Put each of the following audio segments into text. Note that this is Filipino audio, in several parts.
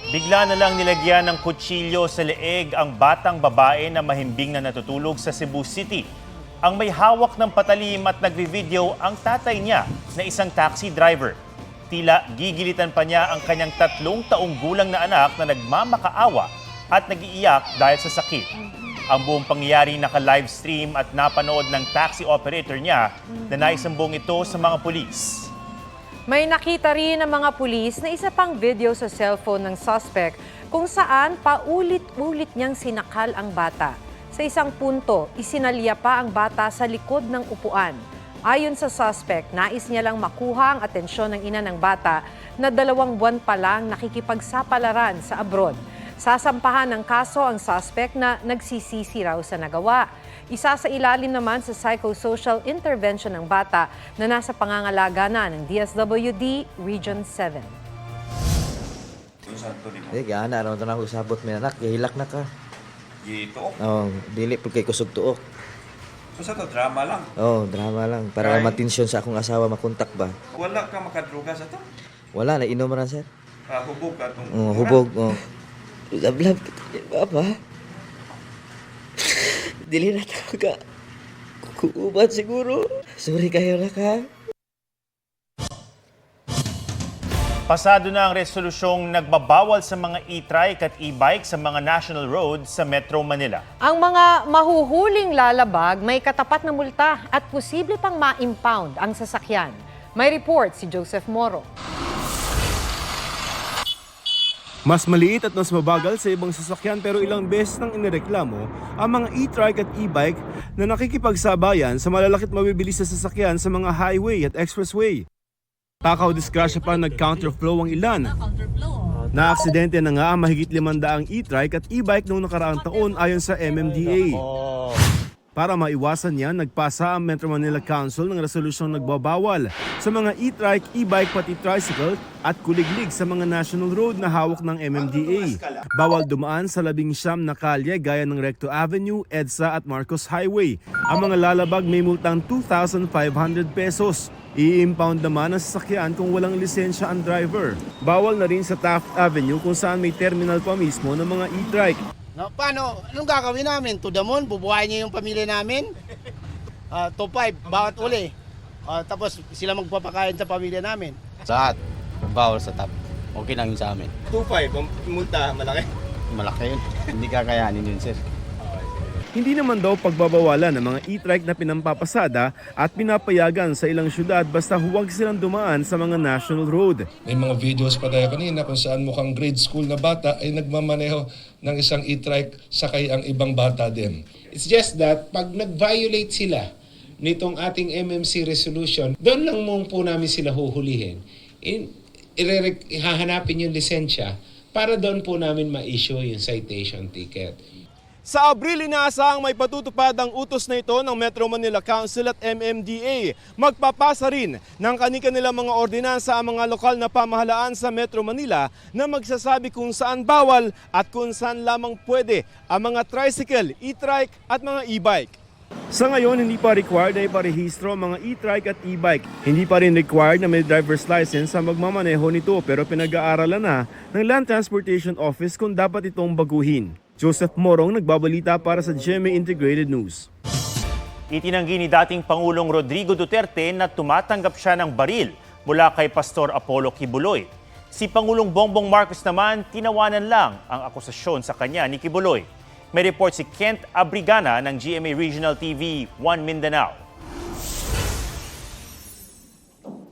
Bigla na lang nilagyan ng kutsilyo sa leeg ang batang babae na mahimbing na natutulog sa Cebu City. Ang may hawak ng patalim at nagbi-video ang tatay niya na isang taxi driver. Tila gigilitan pa niya ang kanyang 3 taong gulang na anak na nagmamakaawa at nag-iiyak dahil sa sakit. Ang buong pangyayari naka-livestream at napanood ng taxi operator niya na naisumbong ito sa mga pulis. May nakita rin ng mga pulis na isa pang video sa cellphone ng suspect kung saan paulit-ulit niyang sinakal ang bata. Sa isang punto, isinalya pa ang bata sa likod ng upuan. Ayon sa suspect, nais niya lang makuha ang atensyon ng ina ng bata na 2 buwan pa lang nakikipagsapalaran sa abroad. Sasampahan ng kaso ang suspect na nagsisisi raw sa nagawa. Isa sa ilalim naman sa psychosocial intervention ng bata na nasa pangangalaga na ng DSWD Region 7. Gana raw na ako sabot mi anak, gihilak na ka. Gito? Oh, dili pud kay kusog tuok. So sa to, drama lang. Oh, drama lang para Right. matensyon sa akong asawa makontak ba. Wala ka makadruga sa to. Wala na inom ra sir. Hubog ka itong Hubog. Lablab Papa. Dili na talaga. Kukuban siguro. Sorry kayo na ka. Pasado na ang resolusyong nagbabawal sa mga e-trike at e-bike sa mga national roads sa Metro Manila. Ang mga mahuhuling lalabag may katapat na multa at posible pang ma-impound ang sasakyan. May report si Joseph Moro. Mas maliit at mas mabagal sa ibang sasakyan pero ilang beses nang inireklamo ang mga e-trike at e-bike na nakikipagsabayan sa malalakit mabibilis na sasakyan sa mga highway at expressway. Takaw-disgrasya pa nag-counterflow ang ilan. Na-aksidente na nga ang mahigit 500 e-trike at e-bike noong nakaraang taon ayon sa MMDA. Para maiwasan yan, nagpasa ang Metro Manila Council ng resolusyong nagbabawal sa mga e-trike, e-bike pati tricycle at kuliglig sa mga national road na hawak ng MMDA. Bawal dumaan sa 19 na kalye gaya ng Recto Avenue, EDSA at Marcos Highway. Ang mga lalabag may multang 2,500 pesos. I-impound naman ang sasakyan kung walang lisensya ang driver. Bawal na rin sa Taft Avenue kung saan may terminal pa mismo ng mga e-trike. No, paano? Anong gagawin namin? To the moon? Bubuhayin niya yung pamilya namin? To 5, bawat uli. Tapos sila magpapakain sa pamilya namin. Lahat, bawal sa top. Okay lang yun sa amin. 2.5, kung multa, malaki. Malaki yun. Hindi kakayanin yun, sir. Hindi naman daw pagbabawalan ng mga e-trike na pinampapasada at pinapayagan sa ilang syudad basta huwag silang dumaan sa mga national road. May mga videos pa tayo kanina kung saan mukhang grade school na bata ay nagmamaneho ng isang e-trike sakay ang ibang bata din. It's just that pag nag-violate sila nitong ating MMC resolution, doon lang mong po namin sila huhulihin. Hahanapin yung lisensya para doon po namin ma-issue yung citation ticket. Sa Abril, inaasahang may patutupad ang utos na ito ng Metro Manila Council at MMDA. Magpapasa rin ng kanilang mga ordinansa ang mga lokal na pamahalaan sa Metro Manila na magsasabi kung saan bawal at kung saan lamang pwede ang mga tricycle, e-trike at mga e-bike. Sa ngayon, hindi pa required na iparehistro ang mga e-trike at e-bike. Hindi pa rin required na may driver's license ang magmamaneho nito pero pinag-aaralan na ng Land Transportation Office kung dapat itong baguhin. Joseph Morong, nagbabalita para sa GMA Integrated News. Itinanggi ni dating Pangulong Rodrigo Duterte na tumatanggap siya ng baril mula kay Pastor Apollo Kibuloy. Si Pangulong Bongbong Marcos naman, tinawanan lang ang akusasyon sa kanya ni Kibuloy. May report si Kent Abrigana ng GMA Regional TV 1 Mindanao.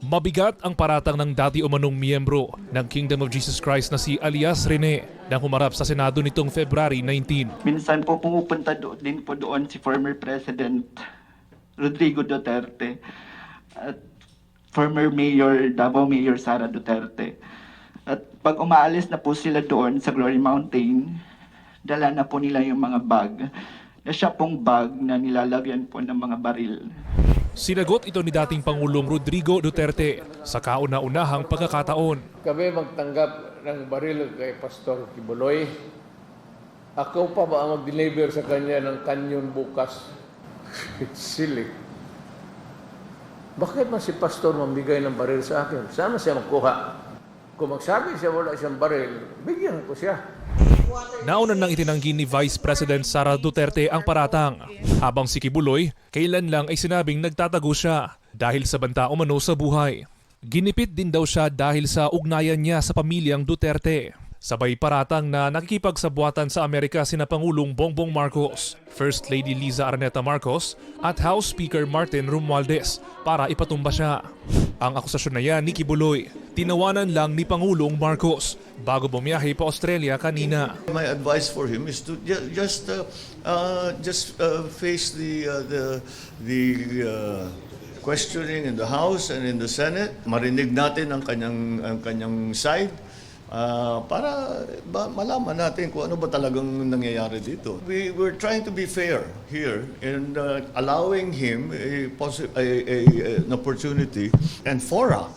Mabigat ang paratang ng dati umanong miyembro ng Kingdom of Jesus Christ na si Alias Rene nang humarap sa Senado nitong February 19. Minsan po pumupunta din po doon si former President Rodrigo Duterte at former Mayor, Davao Mayor Sara Duterte. At pag umaalis na po sila doon sa Glory Mountain, dala na po nila yung mga bag. Na siya pong bag na nilalagyan po ng mga baril. Sinagot ito ni dating Pangulong Rodrigo Duterte sa kauna-unahang pagkakataon. Kami magtanggap ng baril kay Pastor Kibuloy. Ako pa ba ang mag-deliver sa kanya ng kanyon bukas? It's silly. Bakit man si Pastor mamigay ng baril sa akin? Sana siya magkuha. Kung magsabi siya wala siyang baril, bigyan ko siya. Nauna nang itinanggi ni Vice President Sara Duterte ang paratang, habang si Kibuloy kailan lang ay sinabing nagtatago siya dahil sa banta umano sa buhay. Ginipit din daw siya dahil sa ugnayan niya sa pamilyang Duterte. Sabay paratang na nakikipagsabwatan sa Amerika sina Pangulong Bongbong Marcos, First Lady Liza Araneta Marcos at House Speaker Martin Romualdez para ipatumba siya. Ang akusasyon na yan ni Kibuloy, tinawanan lang ni Pangulong Marcos bago bumiyahe pa Australia kanina. My advice for him is to just face the questioning in the House and in the Senate. Marinig natin ang kanyang side. Para malaman natin kung ano ba talagang nangyayari dito. We're trying to be fair here in allowing him an opportunity and fora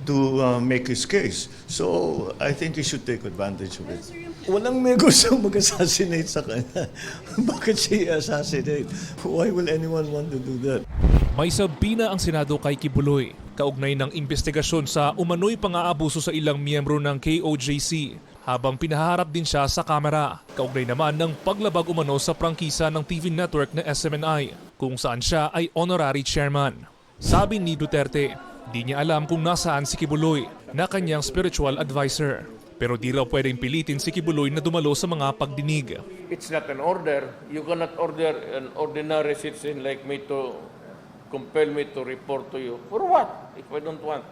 to make his case. So I think he should take advantage of it. Walang may gustong mag-assassinate sa kanya. Bakit siya assassinate? Why will anyone want to do that? May sabina ang Senado kay Kibuloy kaugnay ng investigasyon sa umano'y pang-aabuso sa ilang miyembro ng KOJC habang pinaharap din siya sa kamera. Kaugnay naman ng paglabag umano sa prangkisa ng TV network na SMNI kung saan siya ay honorary chairman. Sabi ni Duterte, di niya alam kung nasaan si Kibuloy na kanyang spiritual advisor. Pero di raw pwedeng pilitin si Kibuloy na dumalo sa mga pagdinig. It's not an order. You cannot order an ordinary citizen like me to compel me to report to you. For what? If I don't want.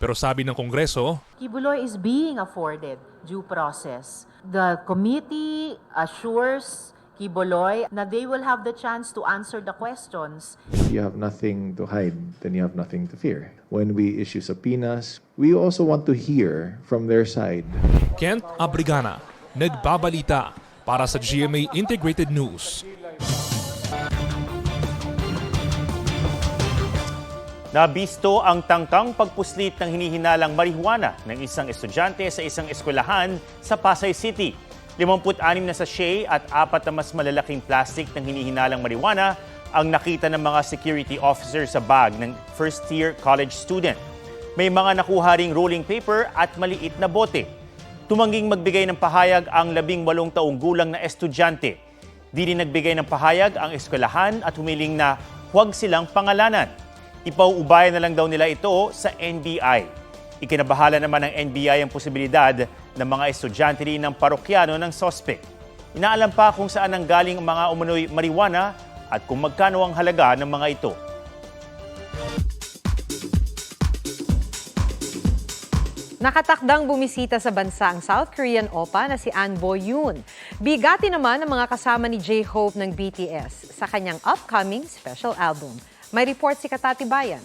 Pero sabi ng Kongreso, Kibuloy is being afforded due process. The committee assures Kibuloy na they will have the chance to answer the questions. You have nothing to hide, then you have nothing to fear. When we issue subpoenas, we also want to hear from their side. Kent Abrigana, nagbabalita para sa GMA Integrated News. Nabisto ang tangkang pagpuslit ng hinihinalang marihuana ng isang estudyante sa isang eskwelahan sa Pasay City. 56 na sachet at 4 na mas malalaking plastic ng hinihinalang marijuana ang nakita ng mga security officer sa bag ng first-year college student. May mga nakuha ring rolling paper at maliit na bote. Tumangging magbigay ng pahayag ang 18 taong gulang na estudyante. Di rin nagbigay ng pahayag ang eskwelahan at humiling na huwag silang pangalanan. Ipauubayan na lang daw nila ito sa NBI. Ikinabahala naman ng NBI ang posibilidad ng mga estudyante rin ng parokyano ng suspect. Inaalam pa kung saan nanggaling ang mga umano'y marijuana at kung magkano ang halaga ng mga ito. Nakatakdang bumisita sa bansa ang South Korean oppa na si An Bo-yoon. Bigati naman ang mga kasama ni J-Hope ng BTS sa kanyang upcoming special album. May report si Katati Bayan.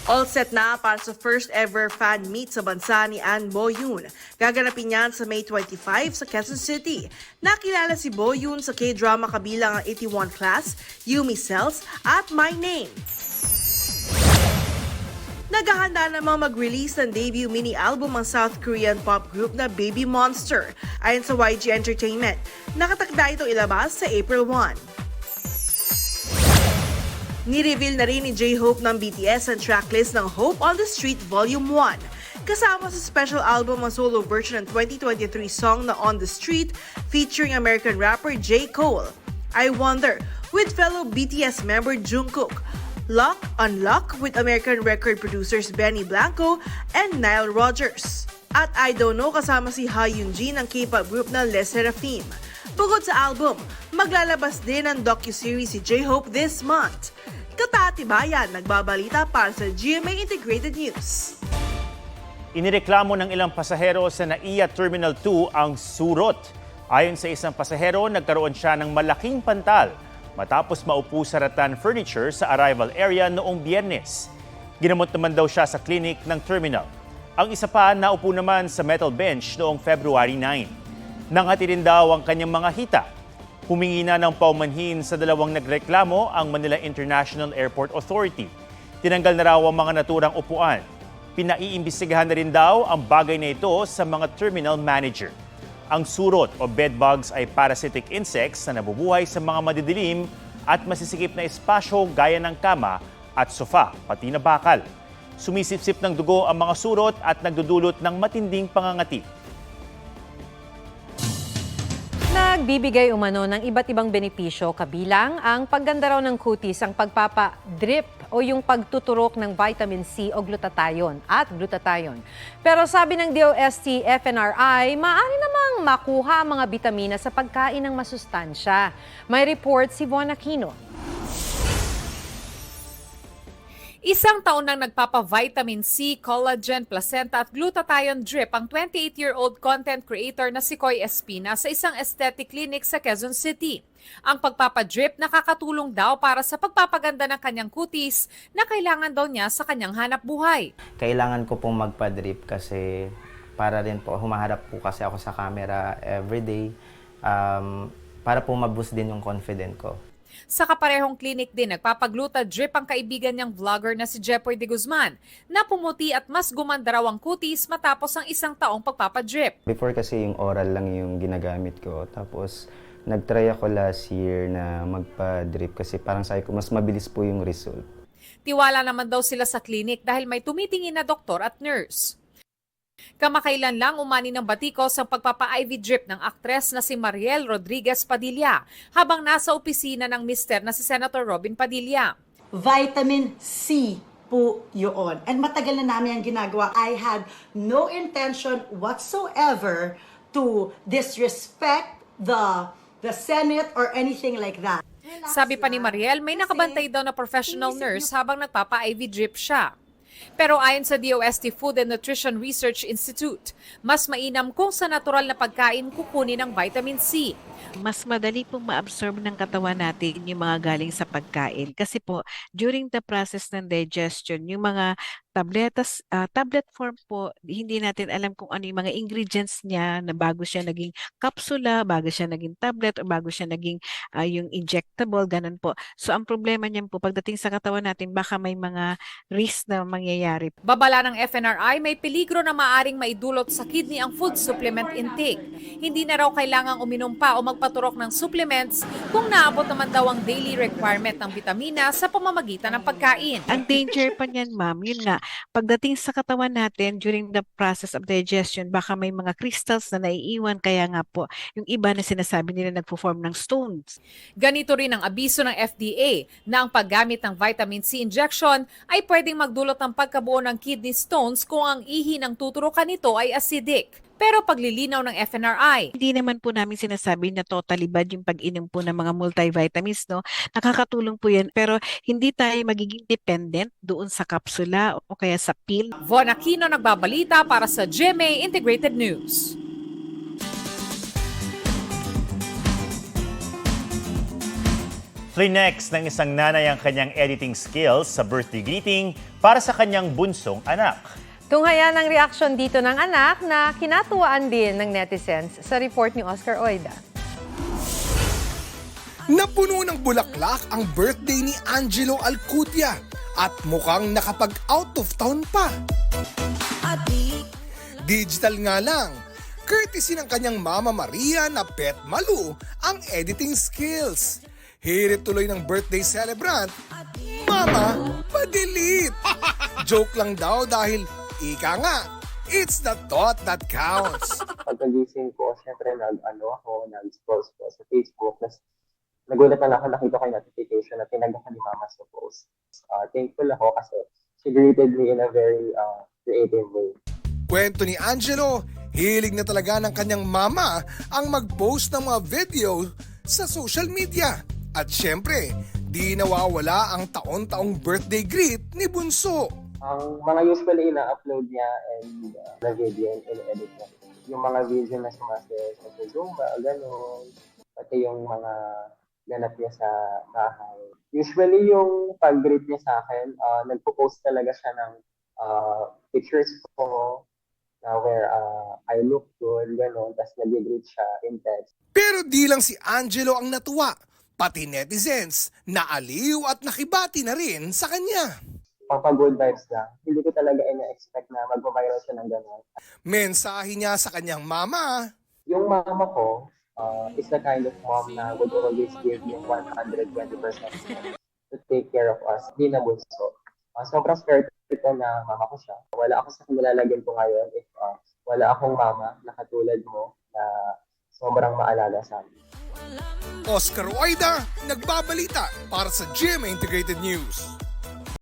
All set na para sa first ever fan meet sa bansa ni An Bo-yoon. Gaganapin niyan sa May 25 sa Quezon City. Nakilala si Bo-yoon sa K-drama kabilang ang 81 Class, Yumi Cells at My Name. Naghahanda namang mag-release ng debut mini-album ang South Korean pop group na Baby Monster. Ayon sa YG Entertainment, nakatakda itong ilabas sa April 1. Ni-reveal na rin ni J-Hope ng BTS ang tracklist ng Hope on the Street Volume 1. Kasama sa special album ang solo version ng 2023 song na On the Street featuring American rapper J. Cole. I Wonder with fellow BTS member Jungkook. Lock, Unlock with American record producers Benny Blanco and Nile Rodgers. At I Don't Know kasama si Ha Yoon-jin ng K-pop group na Les Seraphim. Bukod sa album, maglalabas din ang docuseries si J-Hope this month. Katati Bayan, nagbabalita para sa GMA Integrated News. Inireklamo ng ilang pasahero sa NAIA Terminal 2 ang surot. Ayon sa isang pasahero, nagkaroon siya ng malaking pantal matapos maupo sa rattan furniture sa arrival area noong Biyernes. Ginamot naman daw siya sa clinic ng terminal. Ang isa pa naupo naman sa metal bench noong February 9. Nangati rin daw ang kanyang mga hita. Humingi na ng paumanhin sa dalawang nagreklamo ang Manila International Airport Authority. Tinanggal na raw ang mga naturang upuan. Pinaiimbestigahan na rin daw ang bagay na ito sa mga terminal manager. Ang surot o bedbugs ay parasitic insects na nabubuhay sa mga madidilim at masisikip na espasyo gaya ng kama at sofa, pati na bakal. Sumisipsip ng dugo ang mga surot at nagdudulot ng matinding pangangati. Nagbibigay umano ng iba't ibang benepisyo kabilang ang pagganda raw ng kutis, ang pagpapa-drip o yung pagtuturok ng vitamin C o glutathione at glutathione. Pero sabi ng DOST FNRI, maaari namang makuha ang mga bitamina sa pagkain ng masustansya. May report si Von Aquino. Isang taon nang nagpapa-vitamin C, collagen, placenta at glutathione drip ang 28-year-old content creator na si Koy Espina sa isang aesthetic clinic sa Quezon City. Ang pagpapadrip nakakatulong daw para sa pagpapaganda ng kanyang kutis na kailangan daw niya sa kanyang hanap buhay. Kailangan ko pong magpa-drip kasi para rin po, humaharap po kasi ako sa camera everyday para po ma-boost din yung confidence ko. Sa kaparehong clinic din, nagpapagluta drip ang kaibigan niyang vlogger na si Jepoy de Guzman na pumuti at mas gumanda raw ang kutis matapos ang isang taong pagpapadrip. Before kasi yung oral lang yung ginagamit ko. Tapos nag-try ako last year na magpa-drip kasi parang sabi ko mas mabilis po yung result. Tiwala naman daw sila sa clinic dahil may tumitingin na doktor at nurse. Kamakailan lang umani ng batikos ang pagpapa-IV drip ng aktres na si Mariel Rodriguez Padilla habang nasa opisina ng mister na si Senator Robin Padilla. Vitamin C po yun. And matagal na namin ang ginagawa. I had no intention whatsoever to disrespect the Senate or anything like that. Sabi pa ni Mariel, may nakabantay daw na professional nurse habang nagpapa-IV drip siya. Pero ayon sa DOST Food and Nutrition Research Institute, mas mainam kung sa natural na pagkain kukunin ng vitamin C. Mas madali pong ma-absorb ng katawan natin yung mga galing sa pagkain. Kasi po, during the process ng digestion, yung mga tablet form po, hindi natin alam kung ano yung mga ingredients niya na bago siya naging kapsula, bago siya naging tablet, o bago siya naging yung injectable, ganun po. So ang problema niyan po, pagdating sa katawan natin, baka may mga risk na mangyayari. Babala ng FNRI, may peligro na maaring maidulot sa kidney ang food supplement intake. Hindi na raw kailangang uminom pa o magpaturok ng supplements kung naabot naman daw ang daily requirement ng vitamina sa pamamagitan ng pagkain. Ang danger pa niyan, ma'am, yun nga, pagdating sa katawan natin during the process of digestion, baka may mga crystals na naiiwan, kaya nga po, yung iba na sinasabi nila nagpo-form ng stones. Ganito rin ang abiso ng FDA na ang paggamit ng vitamin C injection ay pwedeng magdulot ng pagkabuo ng kidney stones kung ang ihi ng tuturukan nito ay acidic. Pero paglilinaw ng FNRI, hindi naman po namin sinasabi na totally bad yung pag-inom po ng mga multivitamins, no? Nakakatulong po yan, pero hindi tayo magiging dependent doon sa kapsula o kaya sa pill. Von Aquino nagbabalita para sa GMA Integrated News. Flinex ng isang nanay ang kanyang editing skills sa birthday greeting para sa kanyang bunsong anak. Tunghayan ang reaksyon dito ng anak na kinatuwaan din ng netizens sa report ni Oscar Oida. Napuno ng bulaklak ang birthday ni Angelo Alcudia at mukhang nakapag-out of town pa. Digital nga lang, courtesy ng kanyang mama Maria na pet Malu ang editing skills. Hirit tuloy ng birthday celebrant, Mama, pa-delete! Joke lang daw dahil ika nga, it's the thought that counts. Pagkagising ko, syempre nag-scroll sa Facebook. Nagulat na ako, nakita ko yung notification na tinagda ka ni Mama sa post. Thankful ako kasi she greeted me in a very creative way. Kwento ni Angelo, hilig na talaga ng kanyang mama ang mag-post ng mga video sa social media. At syempre, di nawawala ang taon-taong birthday greet ni Bunso. Ang mga usually ina-upload niya and na video and in-edit niya. Yung mga video na sumasaya sa Zumba, gano'n. Pati yung mga ganap niya sa bahay. Usually yung pag-greet niya sa akin, nagpo-post talaga siya ng pictures ko where I look good, gano'n. Tapos nag-greet siya in text. Pero di lang si Angelo ang natuwa. Pati netizens, naaliw at nakibati na rin sa kanya. Papa-good vibes lang. Hindi ko talaga ina-expect na mag-viral siya ng gano'n. Mensahe niya sa kanyang mama. Yung mama ko is the kind of mom na would always give yung 120% to take care of us. Di na bunso. Sobrang swerte ko na mama ko siya. Wala ako sa kanilalagyan ko ngayon if wala akong mama na katulad mo na sobrang maalaga sa amin. Oscar Oida, nagbabalita para sa GMA Integrated News.